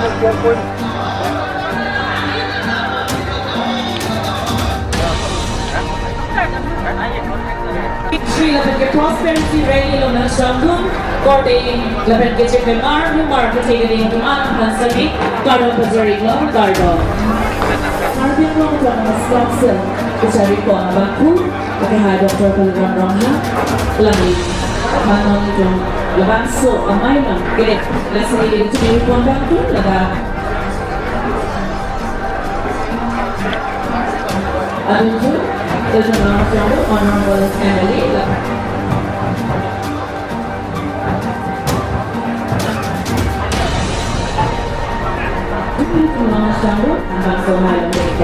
Sri Laban ke Prosperity Rally Lona Shangun, Korte Laban ke Chekemar, Humar ke Tegari Tuman, Hansari, Gardo Pazari Lor, Gardo. Harbin Lor ke Anastasia, Kuchari ko Anabaku, Pagkaha Dr. Palagan Rongha, Langit, Manon Jong, Labanso, Amayman, Gede, Lasari Dito Chumiri ko Anabaku, Laga. Adunju, there's an honorable Emily Laban. Masyarakat akan selalu menjadi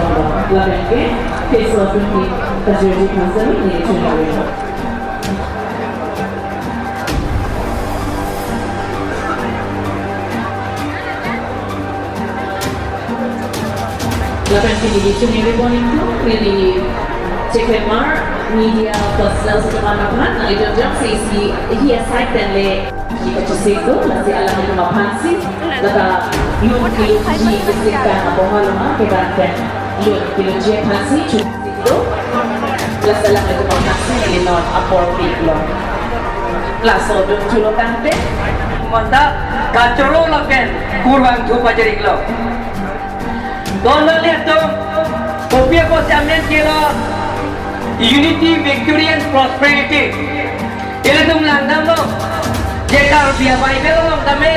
labannya kisah di terjadi pasal ini cuma. Laban ini cuma ribuan itu ini Chekemar media personal setelah makan, itu jam sesi hiasan dan le kita cesiku masih alam itu mapansi, laka yun kiloji kesimpan apa halama kita kan yun kiloji pansi cesiku, plus alam itu mapansi ini non appropriate loh, plus odong culo kante, manda kacoro laken kurang coba jadi lo, donald itu kopi ko samen kilo unity, victory and prosperity. Ini tuh melandam lo. Jika rupiah Bible lo kami.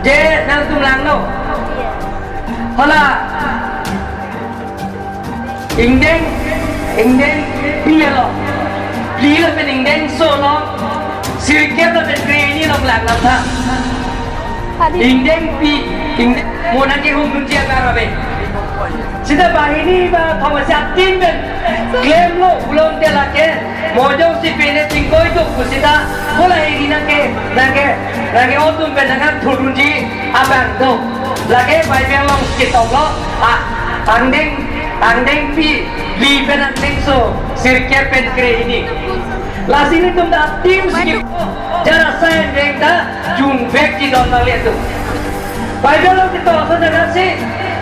Je nang tuh melandam. Hala. Indeng piye lo. Piye lo pen indeng so lo. Sirket lo pen kreni lo melandam ta. Indeng mau nanti hukum dia apa? Sida bahini ba thomasiat tin ben claim lo ulon te lake mojong si pene tingkoi to kusida bola hegi nake otum ben nang thurunji abang to lake bai ben long skitong lo andeng pi li ben andeng so sirke pen kre ini lasini tum da tim skip jara sain deng da jun vekti don na le tu bai ben long kito so jaga si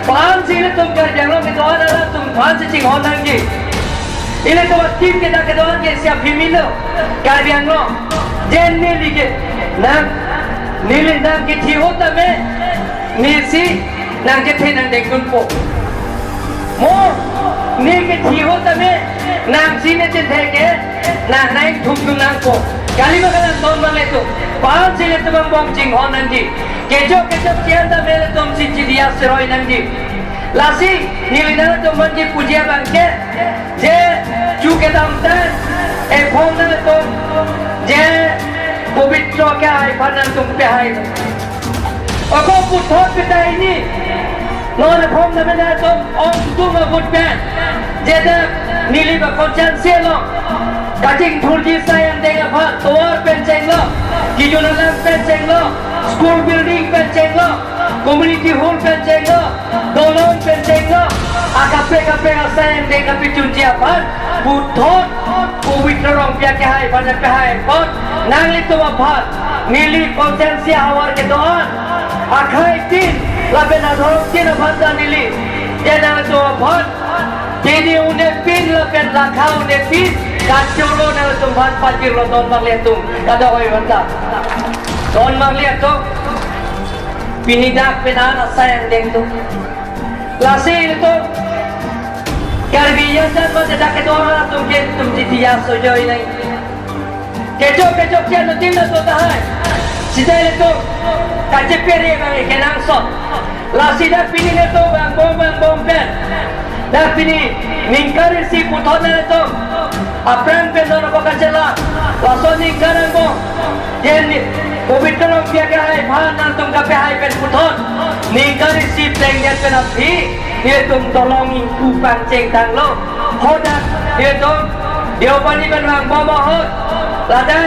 पांच इन्हें तुम कर जाओ कि दोनों ना तुम पांच चीज़ हो नंगे इन्हें तो टीम के जाके दोनों के सिया फिमिलो कर बियांगो जेन्ने लिखे ना नीले नाम के थी होता में नीसी नाम के थे नंदे कुंपो मो नील के थी होता में नाम सी ने चिंता के ना नाइक ठुक नाम को काली मगला दोन वाले तो पांच इन्हें तुम बॉम्ब चिंग हो नंगे kejo kianda mere tom si dia seroi nanti lasi nilina tom manji puja bangke je chuke damta e phone tom je pavitra ke ai panan tum pe hai ako puthot pita ini non phone na mena tom om tum gut pe je da nili ba conscience lo kating thurji sayan dega pha tor pencheng lo kijuna pencheng lo school building penceng lo, community hall penceng lo, dolong penceng lo, akape asal deng kapi cunci apa, buthot, covid orang pihak hai, pada pihak pot, nangli tu apa, nili konsensi awal ke doan, akhai tin, laben adorok tin apa dah nili, dia nangli tu apa, jadi unepin laben lakau unepin, kacau lo nangli tu apa, pajir lo don magliatung, kada oi benda. Don magliat tu pinidak penan asal deng tu lasi itu karbiyan dan macam ke orang tu ke tum dia sojoi nai kejo kia tu tim tu tahan sida itu kaje peri bang kenang so lasi dah pini itu bang pen dah pini ningkari si puthon itu apran pen dono ko kacela laso ningkaran ko jadi covid orang pihak hai bhanan tum kape hai pen puthon ningkari si pleng dia pen api dia tum tolong ku panceng tang lo hoda dia tum dia pani pen bang bama hot lada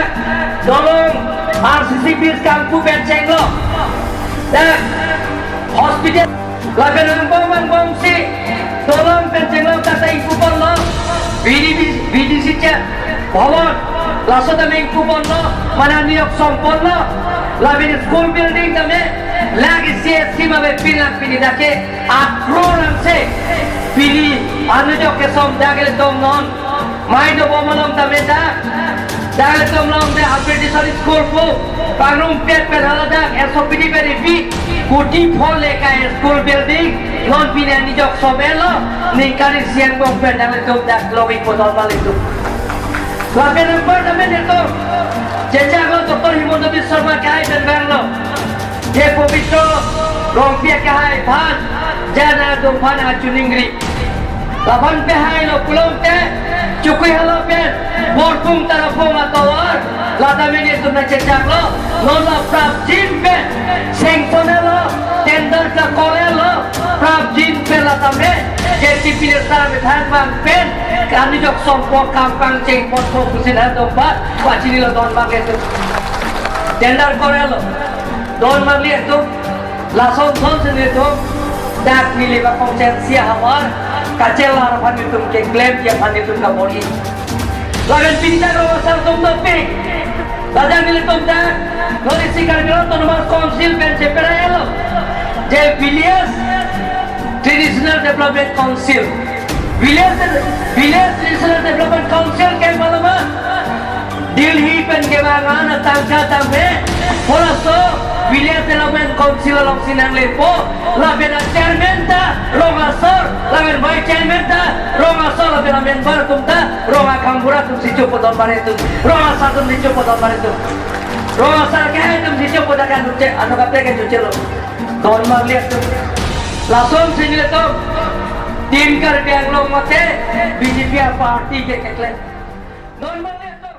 tolong RCC bis kangku panceng lo dah hospital laben bang si tolong panceng lo kata ibu pon lo BDC cha bhavan laso da meng kupon lo mana niyok sompon lo Labin school building kami lagi CSC mabe pilang pini dake akroran se pini anu jo ke som dagel tom non mai do bomalom tame da dagel tom long de apprenticeship school pu pangrum pet pet halada SOPD peri fi kuti phole ka school building non pini ani jok somelo nikari siang bong pet dagel tom dak lobi potol balik tu labin number tame de to Jejak Dr. Himanta Biswa Sarma kahai dan Banglo. Ye pabitro rompia kahai bhan jana dumpan achuningri. Laban kahai lo pulong te cukui halo pen borpung tarapung atawar lada meni tunna jejak lo lola prap jin pen sengtone lo tender ka kore lo prap jin pen lada me JTP Nesara Bethan Bang pen kami jok sompok kampang ceng potho kusin dombat wachini lo don bang itu tender kore lo don bang itu langsung langsung itu dak nilai bang konsensi awal kacel lah harapan itu ke klaim dia pan itu kabori lagan pinta ro asal tum topik lagan nilai tum dak lori sikar bilo to nomor konsil pen seperelo je Village Traditional Development Council Village Traditional Development Council ke malama Delhi pen ke bangan tangka tambe polaso Village Development Council long sinang lepo laben chairman ta rongasor laben vice chairman ta rongasor laben member tumta ronga kambura tum sicu podon bare tu ronga satum sicu podon bare tu ronga sar ke tum sicu podakan tuce anu kapte ke tuce lo don mar lihat tu langsung sini tu tim kar Bangalore mate BJP party ke kekle don mar lihat tu